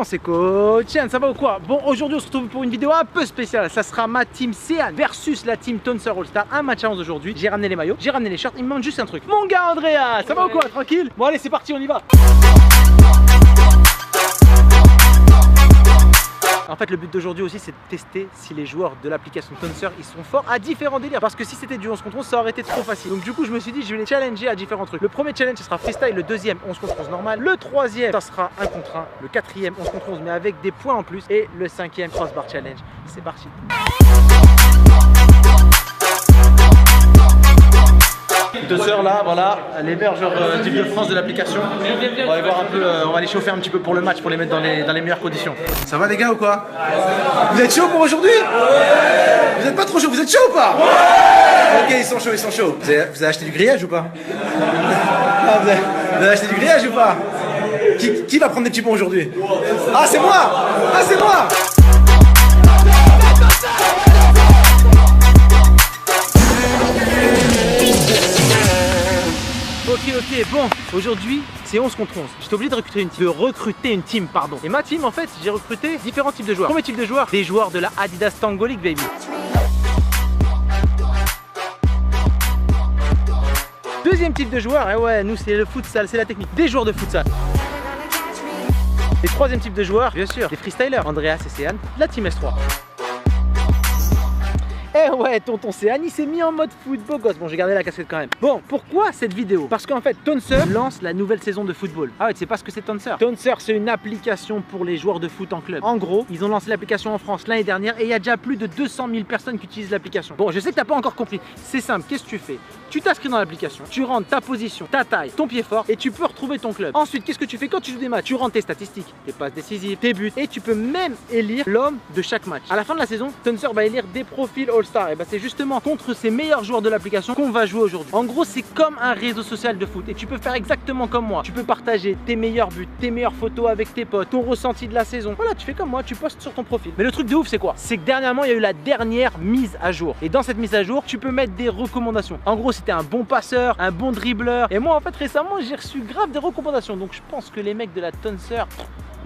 Comment c'est coach? Tiens, ça va ou quoi? Bon, aujourd'hui on se retrouve pour une vidéo un peu spéciale. Ça sera ma team Céane versus la team Tonser All Star. Un match à 11 aujourd'hui. J'ai ramené les maillots, j'ai ramené les shirts. Il me manque juste un truc. Mon gars Andrea, ça va ou quoi? Tranquille? Bon allez, c'est parti, on y va. En fait, le but d'aujourd'hui aussi, c'est de tester si les joueurs de l'application Tonser, ils sont forts à différents délires. Parce que si c'était du 11 contre 11, ça aurait été trop facile. Donc du coup, je me suis dit, je vais les challenger à différents trucs. Le premier challenge, ce sera freestyle. Le deuxième, 11 contre 11 normal. Le troisième, ça sera 1 contre 1. Le quatrième, 11 contre 11, mais avec des points en plus. Et le cinquième, crossbar challenge. C'est parti. Tonser là, voilà, les meilleurs joueurs d'équipe de France de l'application. On va aller voir un peu, on va les chauffer un petit peu pour le match, pour les mettre dans les meilleures conditions. Ça va les gars ou quoi? Vous êtes chaud pour aujourd'hui? Vous êtes pas trop chaud, vous êtes chaud ou pas? Ok, ils sont chauds, ils sont chauds. Vous avez acheté du grillage ou pas? Vous avez acheté du grillage ou pas? Qui va prendre des petits bons aujourd'hui? Ah c'est moi! Ah c'est moi! Ok, bon, aujourd'hui c'est 11 contre 11. J'étais obligé de recruter une team, pardon. Et ma team, en fait, j'ai recruté différents types de joueurs. Premier type de joueurs, des joueurs de la Adidas Tango League, baby. Deuxième type de joueurs, et ouais, nous c'est le futsal, c'est la technique. Des joueurs de futsal. Et troisième type de joueurs, bien sûr, des freestylers. Andreas et Céane, la team S3. Eh ouais, tonton Céane, il s'est mis en mode foot, beau gosse. Bon, j'ai gardé la casquette quand même. Bon, pourquoi cette vidéo? Parce qu'en fait, Tonser lance la nouvelle saison de football. Ah ouais, tu sais pas ce que c'est Tonser? Tonser, c'est une application pour les joueurs de foot en club. En gros, ils ont lancé l'application en France l'année dernière et il y a déjà plus de 200 000 personnes qui utilisent l'application. Bon, je sais que t'as pas encore compris. C'est simple, qu'est-ce que tu fais? Tu t'inscris dans l'application, tu rentres ta position, ta taille, ton pied fort et tu peux retrouver ton club. Ensuite, qu'est-ce que tu fais quand tu joues des matchs? Tu rentres tes statistiques, tes passes décisives, tes buts et tu peux même élire l'homme de chaque match. À la fin de la saison, Tonser va élire des profils All-Star. Et bah, c'est justement contre ces meilleurs joueurs de l'application qu'on va jouer aujourd'hui. En gros, c'est comme un réseau social de foot et tu peux faire exactement comme moi. Tu peux partager tes meilleurs buts, tes meilleures photos avec tes potes, ton ressenti de la saison. Voilà, tu fais comme moi, tu postes sur ton profil. Mais le truc de ouf, c'est quoi? C'est que dernièrement, il y a eu la dernière mise à jour. Et dans cette mise à jour, tu peux mettre des recommandations. En gros, si t'es un bon passeur, un bon dribbleur. Et moi, en fait, récemment, j'ai reçu grave des recommandations. Donc, je pense que les mecs de la Tonser,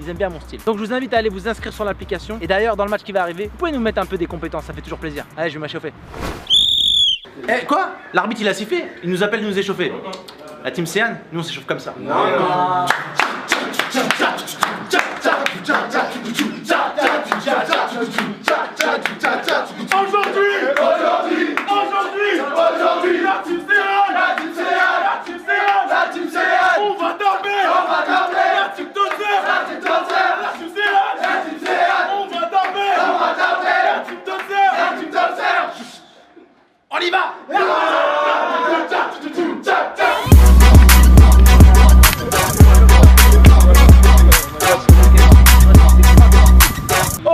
ils aiment bien mon style. Donc, je vous invite à aller vous inscrire sur l'application. Et d'ailleurs, dans le match qui va arriver, vous pouvez nous mettre un peu des compétences. Ça fait toujours plaisir. Allez, je vais m'échauffer. Eh, quoi? L'arbitre, il a sifflé? Il nous appelle nous échauffer. La team Céane, nous, on s'échauffe comme ça. Non. On y va!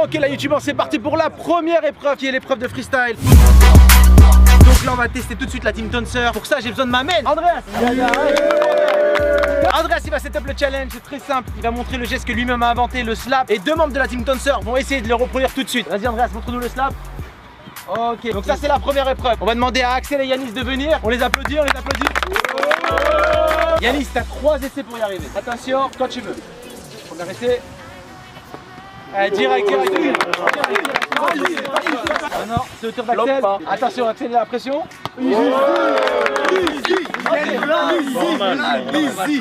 Ok, la youtubeur, c'est parti pour la première épreuve qui est l'épreuve de freestyle. Donc là on va tester tout de suite la team Tonser. Pour ça j'ai besoin de ma main, Andreas. Andreas il va setup le challenge, c'est très simple. Il va montrer le geste que lui-même a inventé, le slap. Et deux membres de la team Tonser vont essayer de le reproduire tout de suite. Vas-y Andreas, montre-nous le slap. Ok, donc ça c'est la première épreuve. On va demander à Axel et Yanis de venir. On les applaudit, on les applaudit. Yanis, t'as 3 essais pour y arriver. Attention, quand tu veux. Premier essai. Allez, direct. Ah non, c'est au tour d'Axel. Attention, Axel, il a la pression.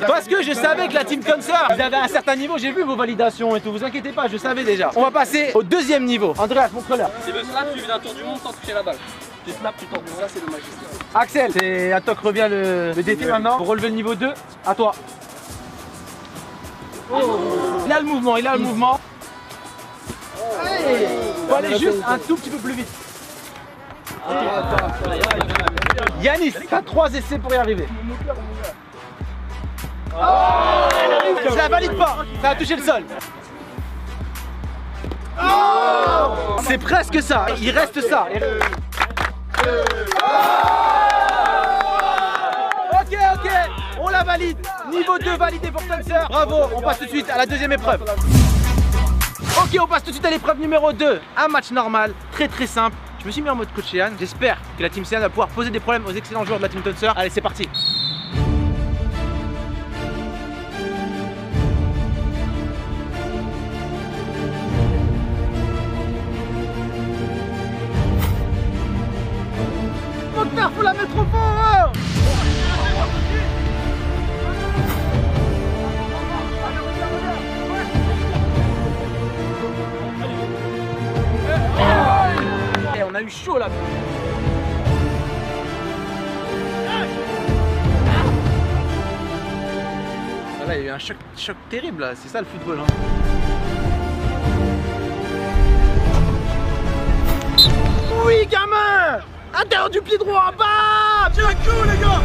Parce que je savais que la team Tonser, vous avez un certain niveau, j'ai vu vos validations et tout, vous inquiétez pas, je savais déjà. On va passer au deuxième niveau. Andreas, montre-leur. C'est le slap suivi d'un tour du monde sans toucher la balle. Tu slap, tu tournes, là c'est le magistral. Axel, c'est à toi que revient le défi maintenant. Pour relever le niveau 2, à toi. Il a le mouvement, Faut aller juste un tout petit peu plus vite. Yanis, t'as 3 essais pour y arriver. Je la valide pas, ça a touché le sol. C'est presque ça, il reste ça. Ok, on la valide. Niveau 2 validé pour Tonser. Bravo, on passe tout de suite à la deuxième épreuve. Ok, on passe tout de suite à l'épreuve numéro 2. Un match normal, très simple. Je me suis mis en mode coach Céane. J'espère que la team Céane va pouvoir poser des problèmes aux excellents joueurs de la team Tonser. Allez, c'est parti. Tonnerre, faut la mettre au fond. Et on a eu chaud là. Là, il y a eu un choc terrible là, c'est ça le football. Hein. Oui, gamin! Intérieur du pied droit, bam! C'est la queue, les gars!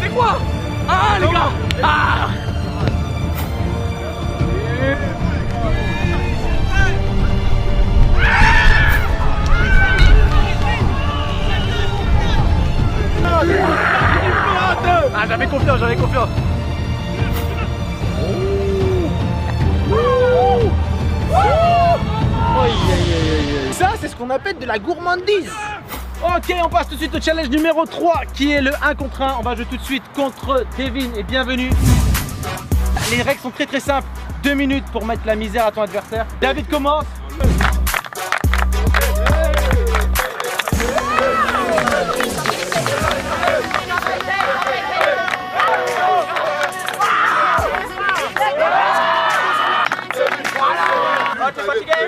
C'est quoi? Ah, les gars! Ah! Ah, j'avais confiance, j'avais confiance. Ça, c'est ce qu'on appelle de la gourmandise. Ok, on passe tout de suite au challenge numéro 3 qui est le 1 contre 1. On va jouer tout de suite contre Devin et bienvenue. Les règles sont très simples. 2 minutes pour mettre la misère à ton adversaire. David commence.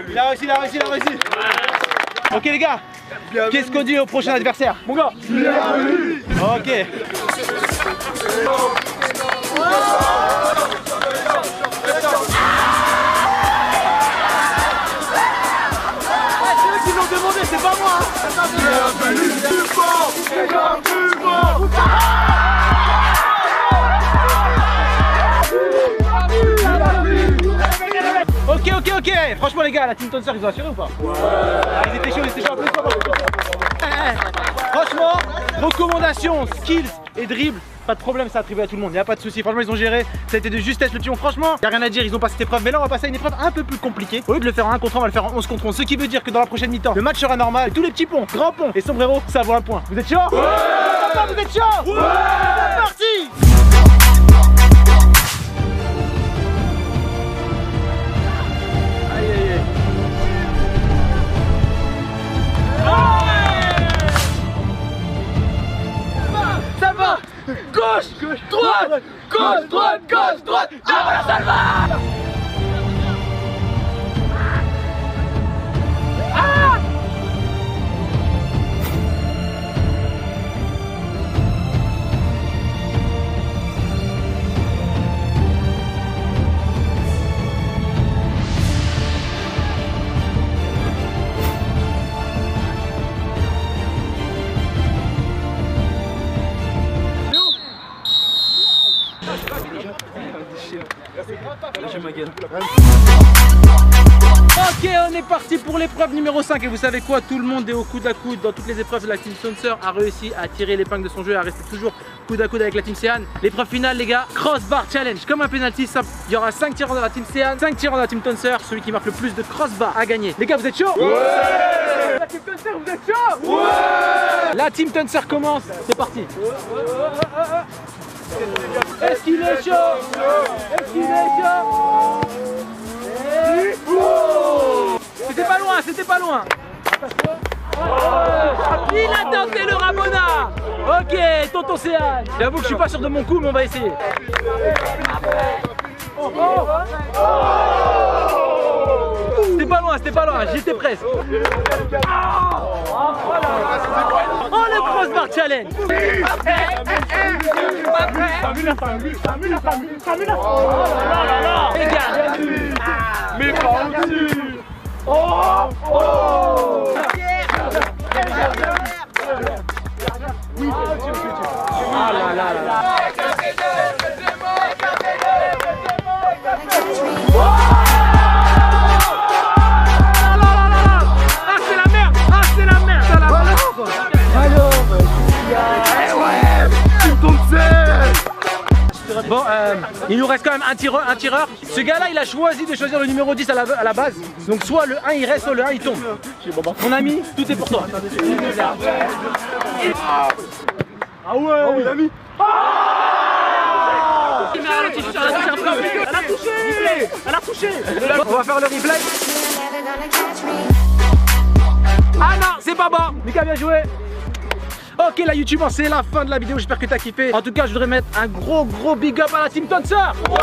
Il a réussi, il a réussi, il a réussi. Ok les gars, qu'est-ce qu'on dit au prochain adversaire? Mon gars. Ok. C'est eux qui l'ont demandé, c'est pas moi. Ok, franchement les gars, la team Tonnerre ils ont assuré ou pas? Ouais. Ils étaient chauds, Franchement, recommandation, skills et dribble, pas de problème, ça a attribué à tout le monde, y a pas de souci. Franchement ils ont géré, ça a été de justesse le pion. Franchement, y a rien à dire, ils ont passé cette épreuve, mais là on va passer à une épreuve un peu plus compliquée. Au lieu de le faire en 1 contre 1, on va le faire en 11 contre 11. Ce qui veut dire que dans la prochaine mi-temps, le match sera normal. Tous les petits ponts, grands ponts et sombrero, ça vaut un point. Vous êtes chaud? Ouais. Vous êtes chaud? Ouais. C'est parti. Ça va. Gauche, droite, gauche, droite, gauche, droite. Ah, ça va. Ah. Ok, on est parti pour l'épreuve numéro 5 et vous savez quoi, tout le monde est au coude à coude dans toutes les épreuves. La team Tonnerre a réussi à tirer l'épingle de son jeu et à rester toujours coude à coude avec la team Céane. L'épreuve finale les gars, crossbar challenge, comme un penalty simple. Il y aura 5 tirants dans la team Céane, 5 tirants dans la team Tonnerre. Celui qui marque le plus de crossbar a gagné. Les gars, vous êtes chaud? Ouais. La team Tonnerre, vous êtes chaud? Ouais. La team Tonnerre commence, c'est parti. Est-ce qu'il est chaud? Est-ce qu'il est chaud? C'était pas loin, c'était pas loin. Il a tenté le Rabona. Ok, tonton Céane. J'avoue que je suis pas sûr de mon coup, mais on va essayer. C'était pas loin, j'étais presque. Oh, le crossbar challenge. Les gars. Mais pas au-dessus. Oh, oh. Ah là là là. Bon, il nous reste quand même un tireur. Ce gars-là, il a choisi de choisir le numéro 10 à la base. Donc soit le 1 il reste, soit le 1 il tombe. Mon ami, tout est pour toi. Ah ouais, il a mis. touché. On va faire le replay. Ah non, c'est pas bon. Mika, bien joué. Ok la YouTube, c'est la fin de la vidéo, j'espère que t'as kiffé. En tout cas, je voudrais mettre un gros big up à la team Tonser. Ouais,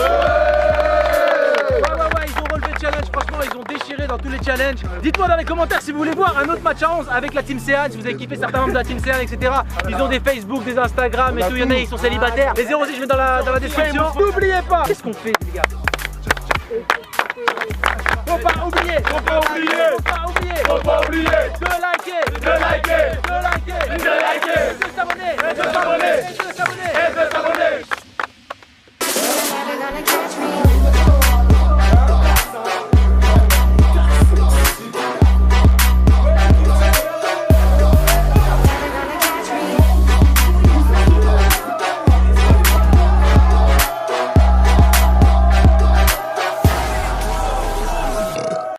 ils ont relevé le challenge, franchement ils ont déchiré dans tous les challenges. Dites-moi dans les commentaires si vous voulez voir un autre match à 11 avec la team Sean, si vous avez kiffé certains membres de la team Sean, etc. Ils ont des Facebook, des Instagram et tout, il y en a, ils sont célibataires. Les 0 je mets dans la description. N'oubliez pas, qu'est-ce qu'on fait les gars? Faut pas oublier de liker,